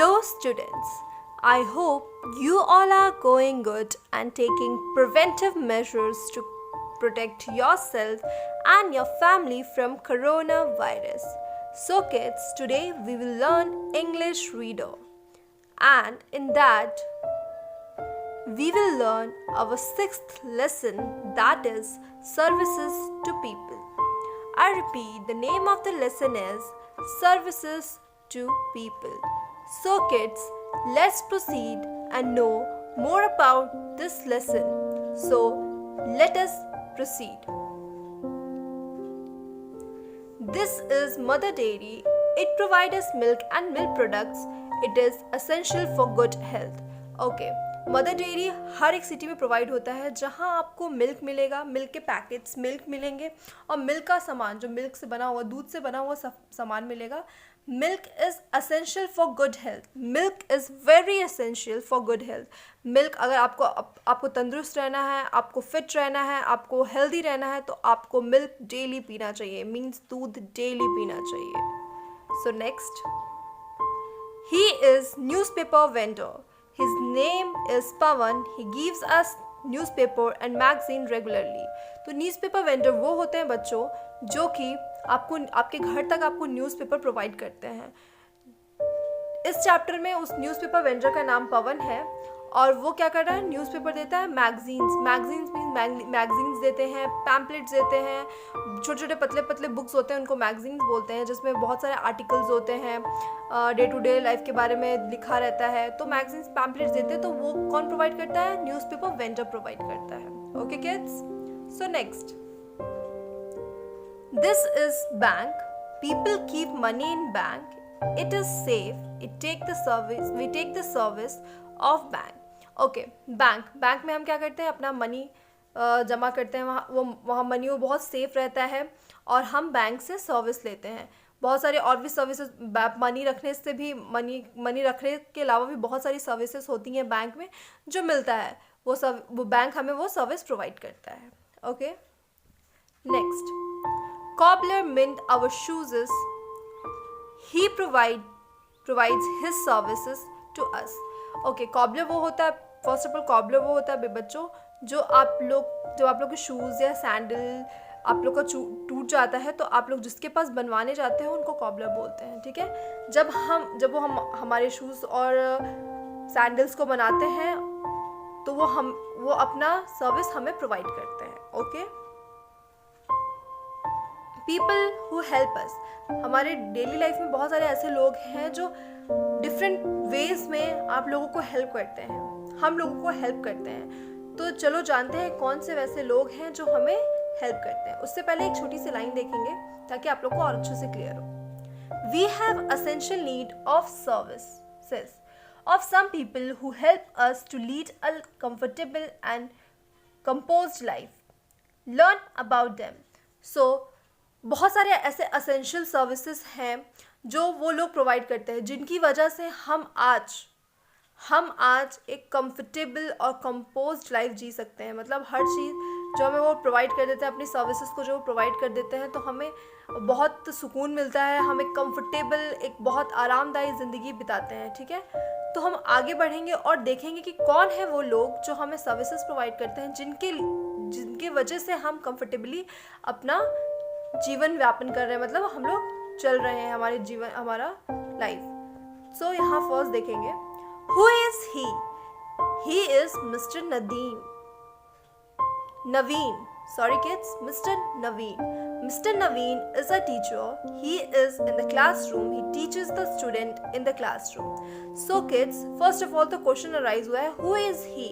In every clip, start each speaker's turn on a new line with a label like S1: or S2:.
S1: Hello students, I hope you all are going good and taking preventive measures to protect yourself and your family from coronavirus. So kids, today we will learn English Reader, and in that we will learn our 6th lesson, that is Services to People. I repeat, the name of the lesson is Services to People. So kids, let's proceed and know more about this lesson. So let us proceed. This is Mother Dairy. It provides us milk and milk products. It is essential for good health. Okay. Mother Dairy हर एक city में provide होता है जहां आपको milk मिलेगा, milk के packets milk मिलेंगे और मिल्क का सामान जो मिल्क से बना हुआ, दूध से बना हुआ सामान मिलेगा. Milk is essential for good health. Milk is very essential for good health. Milk अगर आपको तंदुरुस्त रहना है, आपको फिट रहना है, आपको हेल्दी रहना है, तो आपको मिल्क डेली पीना चाहिए. मीन्स दूध डेली पीना चाहिए. So next, he is newspaper vendor. His name is Pawan. He gives us newspaper and magazine regularly. तो न्यूज़पेपर वेंडर वो होते हैं बच्चों जो कि आपके घर तक आपको न्यूज़पेपर प्रोवाइड करते हैं. इस चैप्टर में उस न्यूज़पेपर वेंडर का नाम पवन है और वो क्या कर रहा है, न्यूज़पेपर देता है, मैगजीन्स मैगजीन्स देते हैं, पैम्पलेट्स देते हैं, छोटे छोटे पतले पतले बुक्स होते हैं, उनको मैगजीन्स बोलते हैं, जिसमें बहुत सारे आर्टिकल्स होते हैं, डे टू डे लाइफ के बारे में लिखा रहता है. तो मैगजीन्स पैम्पलेट्स देते हैं, तो वो कौन प्रोवाइड करता है, न्यूज़पेपर वेंडर प्रोवाइड करता है. Okay kids, so next, this is bank. People keep money in bank. It is safe. We take the service of bank. Okay, bank में हम क्या करते हैं, अपना मनी जमा करते हैं. वहाँ मनी वो बहुत सेफ रहता है और हम बैंक से सर्विस लेते हैं. बहुत सारी और भी सर्विसेज, मनी रखने से भी मनी रखने के अलावा भी बहुत सारी सर्विसेज होती हैं बैंक में जो मिलता है. वो बैंक हमें वो सर्विस प्रोवाइड करता है. Okay, next, cobbler mend our shoes. He provides his services to us. Okay, cobbler वो होता है, फर्स्ट ऑफ ऑल कॉबलर वो होता है बच्चों जो आप लोग के शूज़ या सैंडल आप लोग का टूट जाता है तो आप लोग जिसके पास बनवाने जाते हैं उनको कॉबलर बोलते हैं. ठीक है, जब वो हमारे शूज़ और सैंडल्स को बनाते हैं तो वो अपना सर्विस हमें प्रोवाइड करते हैं. ओके, पीपल हु हेल्प अस. हमारे डेली लाइफ में बहुत सारे ऐसे लोग हैं जो डिफरेंट वेज में आप लोगों को हेल्प करते हैं, हम लोगों को हेल्प करते हैं. तो चलो जानते हैं कौन से वैसे लोग हैं जो हमें हेल्प करते हैं. उससे पहले एक छोटी सी लाइन देखेंगे ताकि आप लोग को और अच्छे से क्लियर हो. We have essential need of services of some people who help us to lead a comfortable and composed life. Learn about them. So बहुत सारे ऐसे असेंशियल सर्विसेज हैं जो वो लोग प्रोवाइड करते हैं जिनकी वजह से हम आज एक कंफर्टेबल और कंपोज्ड लाइफ जी सकते हैं. मतलब हर चीज़ जो हमें वो प्रोवाइड कर देते हैं, अपनी सर्विसेज को जो वो प्रोवाइड कर देते हैं, तो हमें बहुत सुकून मिलता है, हम एक कंफर्टेबल, एक बहुत आरामदायी ज़िंदगी बिताते हैं. ठीक है, तो हम आगे बढ़ेंगे और देखेंगे कि कौन है वो लोग जो हमें सर्विसेज प्रोवाइड करते हैं जिनके वजह से हम कंफर्टेबली अपना जीवन व्यापन कर रहे हैं, मतलब हम लोग चल रहे हैं हमारा लाइफ. सो यहाँ फर्स्ट देखेंगे, who is he is mister Naveen. Sorry kids, mister Naveen is a teacher. He is in the classroom. He teaches the student in the classroom. So kids, first of all तो question arise हुआ है, who is he?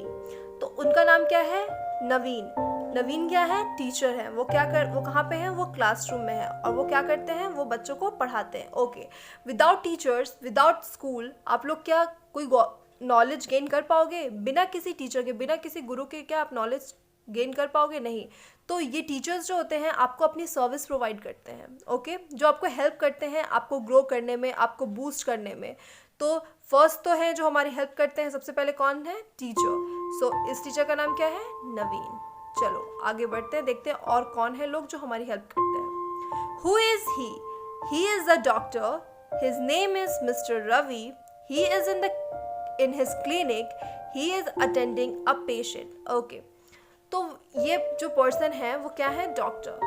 S1: तो उनका नाम क्या है, नवीन क्या है, टीचर है. वो कहाँ पे हैं, वो क्लासरूम में है और वो क्या करते हैं, वो बच्चों को पढ़ाते हैं. Okay, without teachers, without school आप लोग क्या कोई नॉलेज गेन कर पाओगे? बिना किसी टीचर के, बिना किसी गुरु के क्या आप नॉलेज गेन कर पाओगे? नहीं. तो ये टीचर्स जो होते हैं आपको अपनी सर्विस प्रोवाइड करते हैं. ओके, जो आपको हेल्प करते हैं आपको ग्रो करने में, आपको बूस्ट करने में. तो फर्स्ट तो है जो हमारी हेल्प करते हैं, सबसे पहले कौन है, टीचर. सो इस टीचर का नाम क्या है, नवीन. चलो आगे बढ़ते हैं, देखते हैं और कौन है लोग जो हमारी हेल्प करते हैं. Who is he is a doctor. His name is mister Ravi. he is in his clinic, he is attending a patient. Okay, तो ये जो पर्सन है वो क्या है, डॉक्टर.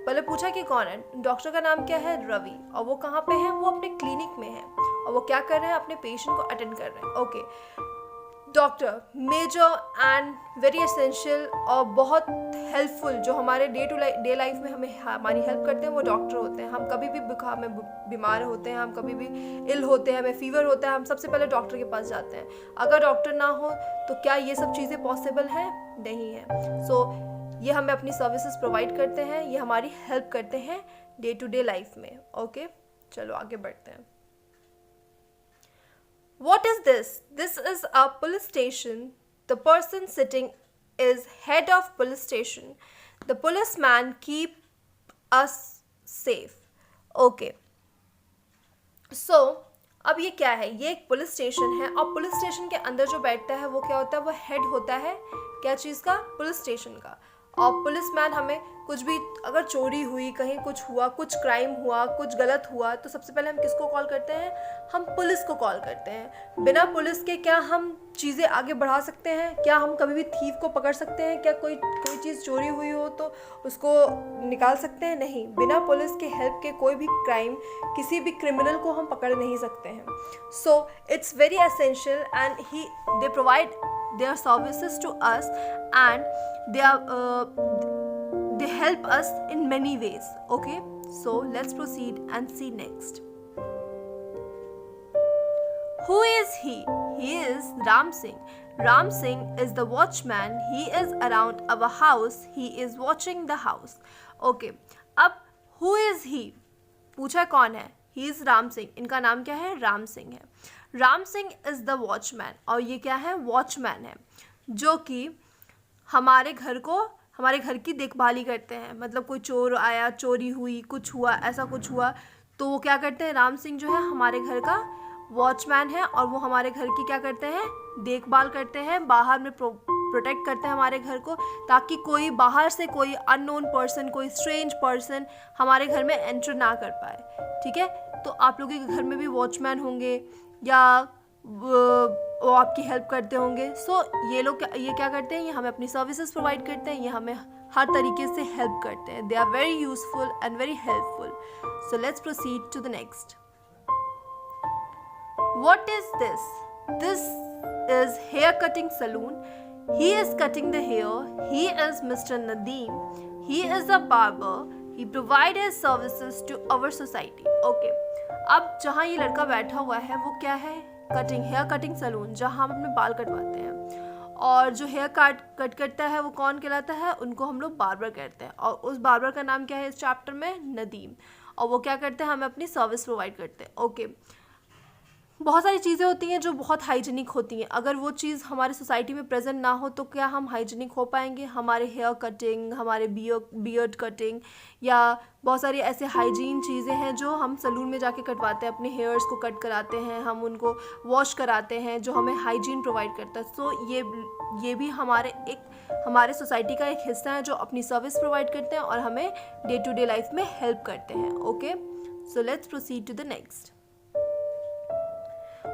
S1: पहले पूछा कि कौन है, डॉक्टर का नाम क्या है, रवि, और वो कहाँ पे है, वो अपने क्लिनिक में है और वो क्या कर रहे हैं, अपने पेशेंट को अटेंड कर रहे हैं. Okay, doctor major and very essential और बहुत हेल्पफुल जो हमारे डे लाइफ में हमें हमारी हेल्प करते हैं वो डॉक्टर होते हैं. हम कभी भी बीमार होते हैं, हम कभी भी इल होते हैं, हमें फीवर होता है, हम सबसे पहले डॉक्टर के पास जाते हैं. अगर डॉक्टर ना हो तो क्या ये सब चीज़ें पॉसिबल हैं, नहीं है. सो ये हमें अपनी सर्विसेज प्रोवाइड करते हैं, ये हमारी हेल्प करते हैं डे टू डे लाइफ में. ओके, चलो आगे बढ़ते हैं. What is this? This is a police station. The person sitting is head of police station. The policeman keep us safe. Okay. So, अब ये क्या है, ये एक पुलिस स्टेशन है और पुलिस स्टेशन के अंदर जो बैठता है वो क्या होता है, वो हेड होता है क्या चीज़ का, पुलिस स्टेशन का. और पुलिसमैन हमें कुछ भी अगर चोरी हुई, कहीं कुछ हुआ, कुछ क्राइम हुआ, कुछ गलत हुआ, तो सबसे पहले हम किसको कॉल करते हैं, हम पुलिस को कॉल करते हैं. बिना पुलिस के क्या हम चीज़ें आगे बढ़ा सकते हैं, क्या हम कभी भी थीफ को पकड़ सकते हैं, क्या कोई चीज़ चोरी हुई हो तो उसको निकाल सकते हैं, नहीं. बिना पुलिस के हेल्प के कोई भी क्राइम, किसी भी क्रिमिनल को हम पकड़ नहीं सकते हैं. So it's very essential and they provide their services to us and they help us in many ways. Okay, so let's proceed and see next. Who is he? He is Ram Singh. Ram Singh is the watchman. He is around our house. He is watching the house. Okay, अब who is he? पूछा कौन है, he is Ram Singh. इनका नाम क्या है, राम सिंह है. Ram Singh is the watchman, और ये क्या है, वॉचमैन है जो कि हमारे घर की देखभाली करते हैं. मतलब कोई चोर आया, चोरी हुई, कुछ हुआ, ऐसा कुछ हुआ तो वो क्या करते हैं, राम सिंह जो है हमारे घर का वॉचमैन है और वो हमारे घर की क्या करते हैं, देखभाल करते हैं, बाहर में प्रोटेक्ट करते हैं हमारे घर को, ताकि कोई बाहर से कोई अननोन पर्सन, कोई स्ट्रेंज पर्सन हमारे घर में एंटर ना कर पाए. ठीक है, तो आप लोगों के घर में भी वॉचमैन होंगे या वो आपकी हेल्प करते होंगे. सो ये क्या करते हैं, ये हमें अपनी सर्विसेज प्रोवाइड करते हैं, ये हमें हर तरीके से हेल्प करते हैं. They are very useful and very helpful. So let's proceed to the next. What is this? This is hair cutting saloon. He is cutting the hair. He is Mr. Nadeem. He is a barber. He provides his services to our society. Okay. अब जहाँ ये लड़का बैठा हुआ है वो क्या है, हेयर कटिंग सलून, जहाँ हम अपने बाल कटवाते हैं. और जो हेयर कट करता है वो कौन कहलाता है, उनको हम लोग बार्बर कहते हैं. और उस बार्बर का नाम क्या है इस चैप्टर में, नदीम. और वो क्या करते हैं, हमें अपनी सर्विस प्रोवाइड करते हैं. ओके, बहुत सारी चीज़ें होती हैं जो बहुत हाइजीनिक होती हैं. अगर वो चीज़ हमारे सोसाइटी में प्रेजेंट ना हो तो क्या हम हाइजीनिक हो पाएंगे. हमारे हेयर कटिंग, हमारे बियर्ड कटिंग या बहुत सारी ऐसे हाइजीन चीज़ें हैं जो हम सलून में जाके कटवाते हैं, अपने हेयर्स को कट कराते हैं, हम उनको वॉश कराते हैं, जो हमें हाइजीन प्रोवाइड करता है. सो ये भी हमारे सोसाइटी का एक हिस्सा है जो अपनी सर्विस प्रोवाइड करते हैं और हमें डे टू डे लाइफ में हेल्प करते हैं. Okay, so let's proceed to the next.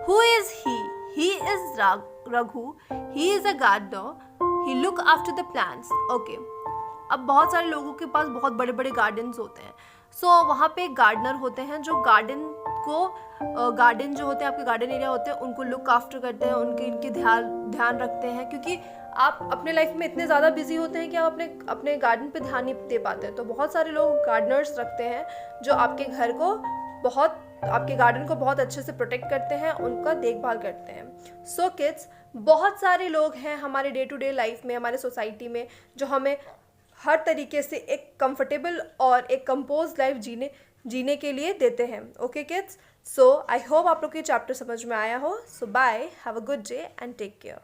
S1: Who is he? He is Raghu. He is a gardener. He look after the plants. Okay. अब बहुत सारे लोगों के पास बहुत बड़े बड़े गार्डन्स होते हैं. सो वहाँ पे गार्डनर होते हैं जो गार्डन जो होते हैं, आपके गार्डन एरिया होते हैं, उनको लुक आफ्टर करते हैं, इनके ध्यान रखते हैं. क्योंकि आप अपने लाइफ में इतने ज़्यादा बिजी होते हैं कि आप अपने गार्डन पे ध्यान नहीं दे पाते हैं. तो बहुत सारे लोग गार्डनर्स रखते हैं जो आपके गार्डन को बहुत अच्छे से प्रोटेक्ट करते हैं, उनका देखभाल करते हैं. सो किड्स, बहुत सारे लोग हैं हमारे डे टू डे लाइफ में, हमारे सोसाइटी में, जो हमें हर तरीके से एक कंफर्टेबल और एक कंपोज लाइफ जीने के लिए देते हैं. Okay kids, so I hope आप लोग को ये चैप्टर समझ में आया हो. So bye, have a good day and take care.